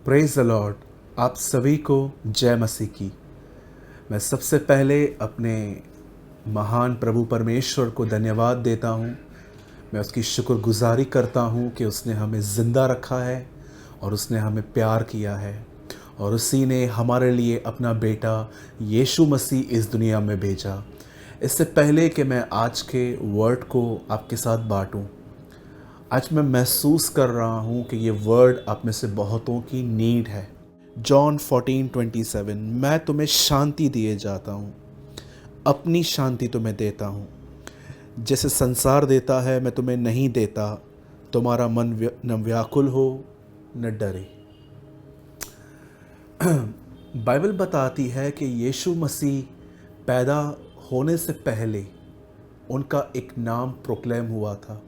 Praise the Lord. आप सभी को जय मसीह की। मैं सबसे पहले अपने महान प्रभु परमेश्वर को धन्यवाद देता हूँ। मैं उसकी शुक्रगुजारी करता हूँ कि उसने हमें ज़िंदा रखा है और उसने हमें प्यार किया है और उसी ने हमारे लिए अपना बेटा यीशु मसीह इस दुनिया में भेजा। इससे पहले कि मैं आज के वर्ड को आपके साथ बांटूं, आज मैं महसूस कर रहा हूँ कि ये वर्ड आप में से बहुतों की नीड है। जॉन 14:27, मैं तुम्हें शांति दिए जाता हूँ, अपनी शांति तुम्हें देता हूँ। जैसे संसार देता है मैं तुम्हें नहीं देता। तुम्हारा मन न व्याकुल हो न डरे। बाइबल बताती है कि यीशु मसीह पैदा होने से पहले उनका एक नाम प्रोक्लेम हुआ था।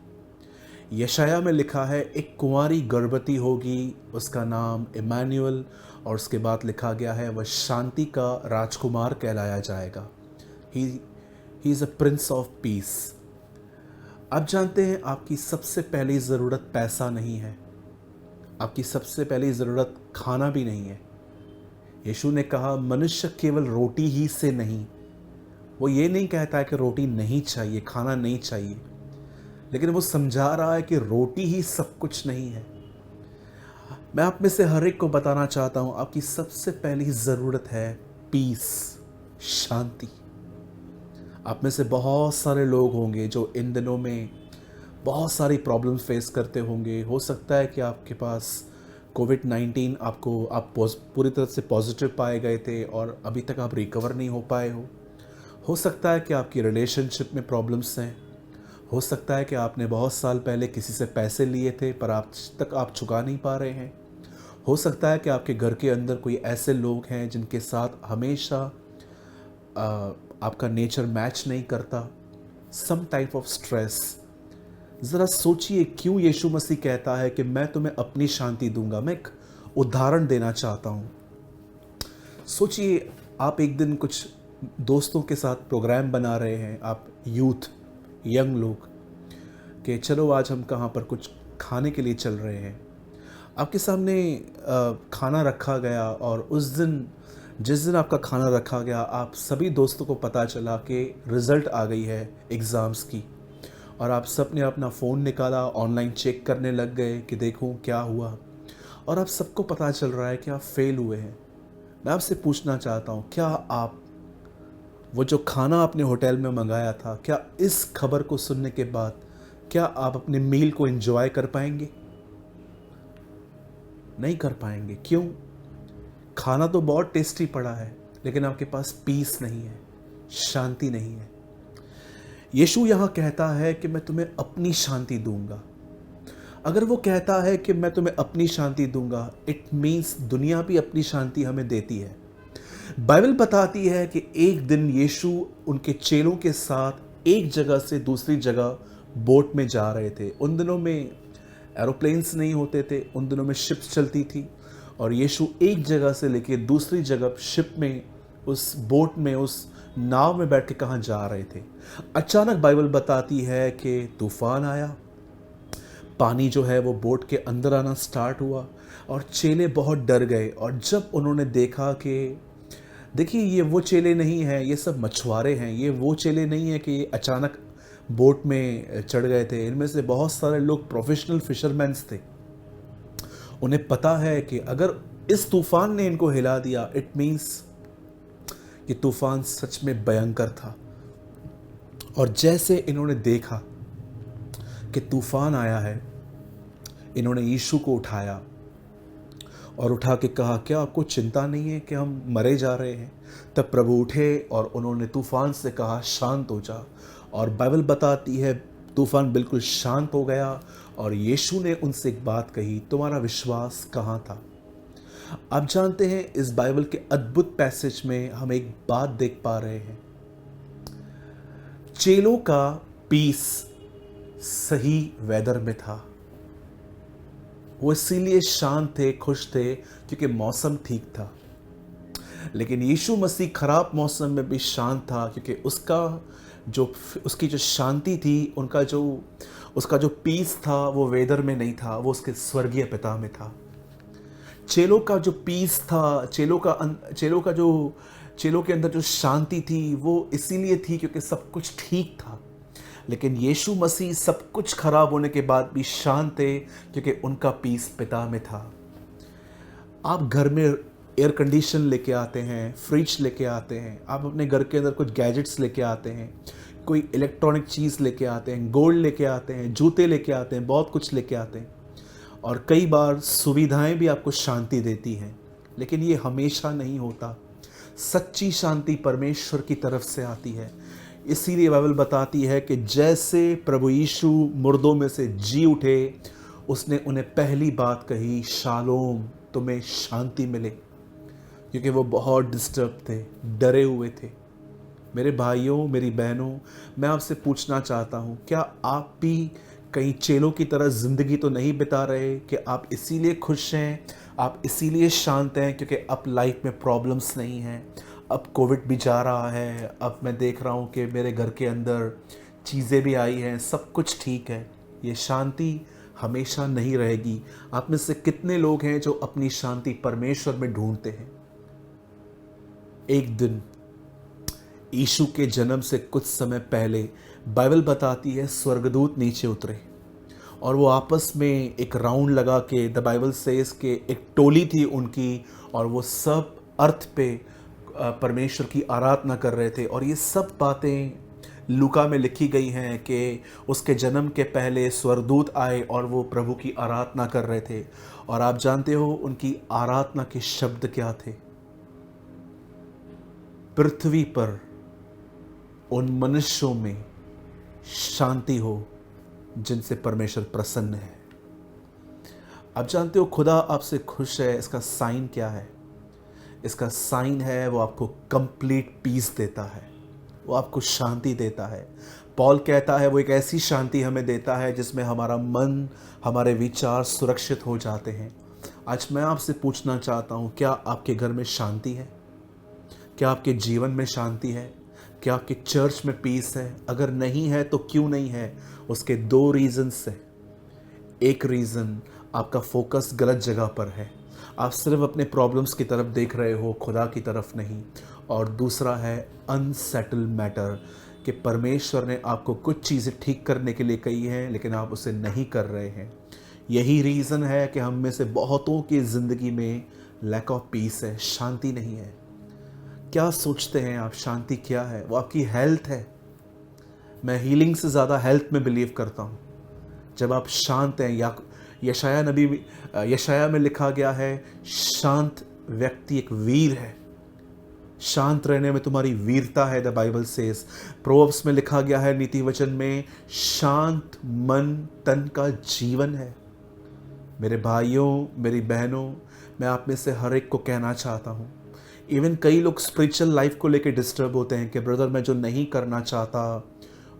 यशाया में लिखा है एक कुंवारी गर्भवती होगी, उसका नाम इमैनुअल, और उसके बाद लिखा गया है वह शांति का राजकुमार कहलाया जाएगा। He is a prince of peace. आप जानते हैं आपकी सबसे पहली ज़रूरत पैसा नहीं है, आपकी सबसे पहली ज़रूरत खाना भी नहीं है। यीशु ने कहा मनुष्य केवल रोटी ही से नहीं, वो ये नहीं कहता है कि रोटी नहीं चाहिए, खाना नहीं चाहिए, लेकिन वो समझा रहा है कि रोटी ही सब कुछ नहीं है। मैं आप में से हर एक को बताना चाहता हूं, आपकी सबसे पहली ज़रूरत है पीस, शांति। आप में से बहुत सारे लोग होंगे जो इन दिनों में बहुत सारी प्रॉब्लम फेस करते होंगे। हो सकता है कि आपके पास कोविड-19 आप पूरी तरह से पॉजिटिव पाए गए थे और अभी तक आप रिकवर नहीं हो पाए हो सकता है कि आपकी रिलेशनशिप में प्रॉब्लम्स हैं। हो सकता है कि आपने बहुत साल पहले किसी से पैसे लिए थे पर आज तक आप चुका नहीं पा रहे हैं। हो सकता है कि आपके घर के अंदर कोई ऐसे लोग हैं जिनके साथ हमेशा आपका नेचर मैच नहीं करता। Some type of stress. ज़रा सोचिए क्यों यीशु मसीह कहता है कि मैं तुम्हें अपनी शांति दूंगा। मैं एक उदाहरण देना चाहता हूँ। सोचिए आप एक दिन कुछ दोस्तों के साथ प्रोग्राम बना रहे हैं, आप यूथ यंग लोग, कि चलो आज हम कहाँ पर कुछ खाने के लिए चल रहे हैं। आपके सामने खाना रखा गया और उस दिन जिस दिन आपका खाना रखा गया, आप सभी दोस्तों को पता चला कि रिज़ल्ट आ गई है एग्ज़ाम्स की, और आप सब ने अपना फ़ोन निकाला, ऑनलाइन चेक करने लग गए कि देखूं क्या हुआ, और आप सबको पता चल रहा है कि आप फेल हुए हैं। मैं आपसे पूछना चाहता हूं, क्या आप वो जो खाना आपने होटल में मंगाया था, क्या इस खबर को सुनने के बाद क्या आप अपने मील को एंजॉय कर पाएंगे? नहीं कर पाएंगे। क्यों? खाना तो बहुत टेस्टी पड़ा है, लेकिन आपके पास पीस नहीं है, शांति नहीं है। यीशु यहाँ कहता है कि मैं तुम्हें अपनी शांति दूंगा। अगर वो कहता है कि मैं तुम्हें अपनी शांति दूंगा, इट मीन्स दुनिया भी अपनी शांति हमें देती है। बाइबल बताती है कि एक दिन यीशु उनके चेलों के साथ एक जगह से दूसरी जगह बोट में जा रहे थे। उन दिनों में एरोप्लेन्स नहीं होते थे, उन दिनों में शिप्स चलती थी, और यीशु एक जगह से लेके दूसरी जगह शिप में, उस बोट में, उस नाव में बैठ के कहाँ जा रहे थे। अचानक बाइबल बताती है कि तूफान आया, पानी जो है वो बोट के अंदर आना स्टार्ट हुआ और चेले बहुत डर गए। और जब उन्होंने देखा कि देखिए ये वो चेले नहीं हैं, ये सब मछुआरे हैं, ये वो चेले नहीं हैं कि ये अचानक बोट में चढ़ गए थे। इनमें से बहुत सारे लोग प्रोफेशनल फिशरमैन्स थे। उन्हें पता है कि अगर इस तूफान ने इनको हिला दिया, इट मीन्स कि तूफान सच में भयंकर था। और जैसे इन्होंने देखा कि तूफान आया है, इन्होंने यीशु को उठाया और उठा के कहा, क्या आपको चिंता नहीं है कि हम मरे जा रहे हैं? तब प्रभु उठे और उन्होंने तूफान से कहा, शांत हो जा। और बाइबल बताती है तूफान बिल्कुल शांत हो गया और यीशु ने उनसे एक बात कही, तुम्हारा विश्वास कहाँ था? आप जानते हैं इस बाइबल के अद्भुत पैसेज में हम एक बात देख पा रहे हैं। चेलों का पीस सही वेदर में था, वो इसीलिए शांत थे, खुश थे, क्योंकि मौसम ठीक था। लेकिन यीशु मसीह खराब मौसम में भी शांत था, क्योंकि उसकी जो शांति थी, उसका जो पीस था, वो वेदर में नहीं था, वो उसके स्वर्गीय पिता में था। चेलों का जो पीस था, चेलों के अंदर जो शांति थी, वो इसीलिए थी क्योंकि सब कुछ ठीक था। लेकिन यीशु मसीह सब कुछ खराब होने के बाद भी शांत थे क्योंकि उनका पीस पिता में था। आप घर में एयर कंडीशन लेके आते हैं, फ्रिज लेके आते हैं, आप अपने घर के अंदर कुछ गैजेट्स लेके आते हैं, कोई इलेक्ट्रॉनिक चीज़ लेके आते हैं, गोल्ड लेके आते हैं, जूते लेके आते हैं, बहुत कुछ लेके आते हैं, और कई बार सुविधाएं भी आपको शांति देती हैं, लेकिन ये हमेशा नहीं होता। सच्ची शांति परमेश्वर की तरफ से आती है। इसीलिए बाइबल बताती है कि जैसे प्रभु यीशु मुर्दों में से जी उठे, उसने उन्हें पहली बात कही, शालोम, तुम्हें शांति मिले, क्योंकि वो बहुत डिस्टर्ब थे, डरे हुए थे। मेरे भाइयों, मेरी बहनों, मैं आपसे पूछना चाहता हूँ, क्या आप भी कहीं चेलों की तरह ज़िंदगी तो नहीं बिता रहे कि आप इसीलिए खुश हैं, आप इसीलिए शांत हैं क्योंकि अब लाइफ में प्रॉब्लम्स नहीं हैं, अब कोविड भी जा रहा है, अब मैं देख रहा हूँ कि मेरे घर के अंदर चीज़ें भी आई हैं, सब कुछ ठीक है। ये शांति हमेशा नहीं रहेगी। आप में से कितने लोग हैं जो अपनी शांति परमेश्वर में ढूंढते हैं? एक दिन यीशु के जन्म से कुछ समय पहले बाइबल बताती है स्वर्गदूत नीचे उतरे और वो आपस में एक राउंड लगा के, द बाइबल सेज के एक टोली थी उनकी, और वो सब अर्थ पे परमेश्वर की आराधना कर रहे थे। और ये सब बातें लूका में लिखी गई हैं कि उसके जन्म के पहले स्वर्गदूत आए और वो प्रभु की आराधना कर रहे थे। और आप जानते हो उनकी आराधना के शब्द क्या थे? पृथ्वी पर उन मनुष्यों में शांति हो जिनसे परमेश्वर प्रसन्न है। आप जानते हो खुदा आपसे खुश है, इसका साइन क्या है? इसका साइन है वो आपको कंप्लीट पीस देता है, वो आपको शांति देता है। पॉल कहता है वो एक ऐसी शांति हमें देता है जिसमें हमारा मन, हमारे विचार सुरक्षित हो जाते हैं। आज मैं आपसे पूछना चाहता हूँ, क्या आपके घर में शांति है? क्या आपके जीवन में शांति है? क्या आपके चर्च में पीस है? अगर नहीं है तो क्यों नहीं है? उसके दो रीजंस है। एक रीज़न, आपका फोकस गलत जगह पर है, आप सिर्फ अपने प्रॉब्लम्स की तरफ देख रहे हो, खुदा की तरफ नहीं। और दूसरा है अनसेटल मैटर, कि परमेश्वर ने आपको कुछ चीज़ें ठीक करने के लिए कही हैं लेकिन आप उसे नहीं कर रहे हैं। यही रीज़न है कि हम में से बहुतों की ज़िंदगी में लैक ऑफ पीस है, शांति नहीं है। क्या सोचते हैं आप शांति क्या है? वो आपकी हेल्थ है। मैं हीलिंग से ज़्यादा हेल्थ में बिलीव करता हूँ। जब आप शांत हैं, या यशाया में लिखा गया है, शांत व्यक्ति एक वीर है। शांत रहने में तुम्हारी वीरता है, द बाइबल सेज। प्रोवर्ब्स में लिखा गया है, नीति वचन में, शांत मन तन का जीवन है। मेरे भाइयों, मेरी बहनों, मैं आप में से हर एक को कहना चाहता हूँ, इवन कई लोग स्पिरिचुअल लाइफ को लेकर डिस्टर्ब होते हैं कि ब्रदर मैं जो नहीं करना चाहता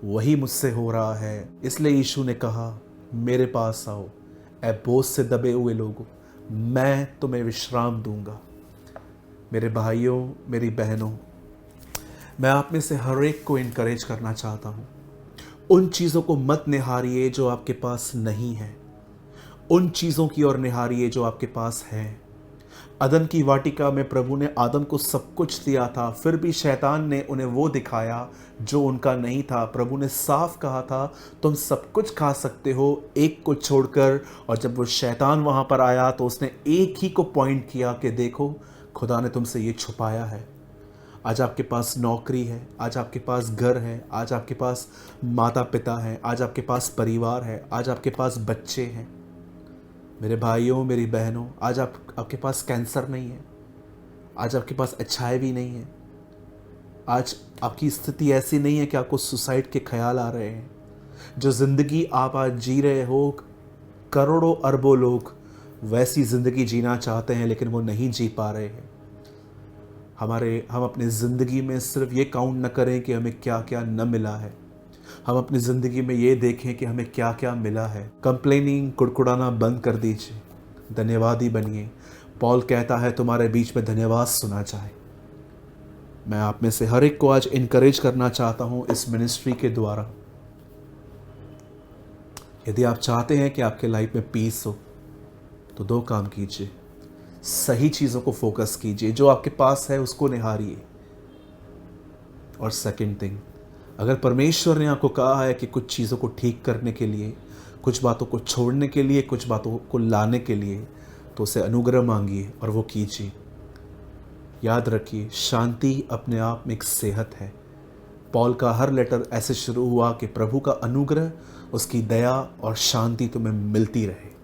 वही मुझसे हो रहा है। इसलिए यीशु ने कहा, मेरे पास आओ ऐ बोझ से दबे हुए लोगों, मैं तुम्हें विश्राम दूंगा। मेरे भाइयों, मेरी बहनों, मैं आप में से हर एक को इनकरेज करना चाहता हूँ, उन चीज़ों को मत निहारिए जो आपके पास नहीं है, उन चीज़ों की ओर निहारिए जो आपके पास है। अदन की वाटिका में प्रभु ने आदम को सब कुछ दिया था, फिर भी शैतान ने उन्हें वो दिखाया जो उनका नहीं था। प्रभु ने साफ कहा था तुम सब कुछ खा सकते हो एक को छोड़कर, और जब वो शैतान वहाँ पर आया तो उसने एक ही को पॉइंट किया कि देखो खुदा ने तुमसे ये छुपाया है। आज आपके पास नौकरी है, आज आपके पास घर है, आज आपके पास माता पिता हैं, आज आपके पास परिवार है, आज आपके पास बच्चे हैं। मेरे भाइयों, मेरी बहनों, आज आपके पास कैंसर नहीं है, आज आपके पास HIV नहीं है, आज आपकी स्थिति ऐसी नहीं है कि आपको सुसाइड के ख्याल आ रहे हैं। जो ज़िंदगी आप आज जी रहे हो, करोड़ों अरबों लोग वैसी ज़िंदगी जीना चाहते हैं लेकिन वो नहीं जी पा रहे हैं। हम अपनी ज़िंदगी में सिर्फ ये काउंट न करें कि हमें क्या क्या न मिला है, हम अपनी ज़िंदगी में ये देखें कि हमें क्या क्या मिला है। कंप्लेनिंग, कुड़कुड़ाना बंद कर दीजिए, धन्यवादी बनिए। पॉल कहता है तुम्हारे बीच में धन्यवाद सुना जाए। मैं आप में से हर एक को आज इनकरेज करना चाहता हूँ इस मिनिस्ट्री के द्वारा। यदि आप चाहते हैं कि आपके लाइफ में पीस हो तो दो काम कीजिए। सही चीज़ों को फोकस कीजिए, जो आपके पास है उसको निहारिए। और सेकंड थिंग, अगर परमेश्वर ने आपको कहा है कि कुछ चीज़ों को ठीक करने के लिए, कुछ बातों को छोड़ने के लिए, कुछ बातों को लाने के लिए, तो उसे अनुग्रह मांगिए और वो कीजिए। याद रखिए, शांति अपने आप में एक सेहत है। पॉल का हर लेटर ऐसे शुरू हुआ कि प्रभु का अनुग्रह, उसकी दया और शांति तुम्हें मिलती रहे।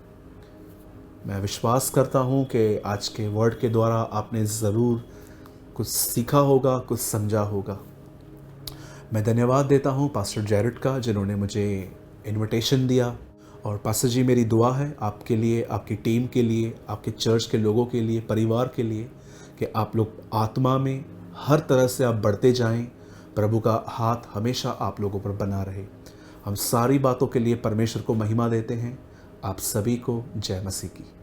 मैं विश्वास करता हूँ कि आज के वर्ड के द्वारा आपने ज़रूर कुछ सीखा होगा, कुछ समझा होगा। मैं धन्यवाद देता हूँ पास्टर जैरेड का, जिन्होंने मुझे इनविटेशन दिया। और पास्टर जी, मेरी दुआ है आपके लिए, आपकी टीम के लिए, आपके चर्च के लोगों के लिए, परिवार के लिए, कि आप लोग आत्मा में हर तरह से आप बढ़ते जाएं। प्रभु का हाथ हमेशा आप लोगों पर बना रहे। हम सारी बातों के लिए परमेश्वर को महिमा देते हैं। आप सभी को जय मसीह की।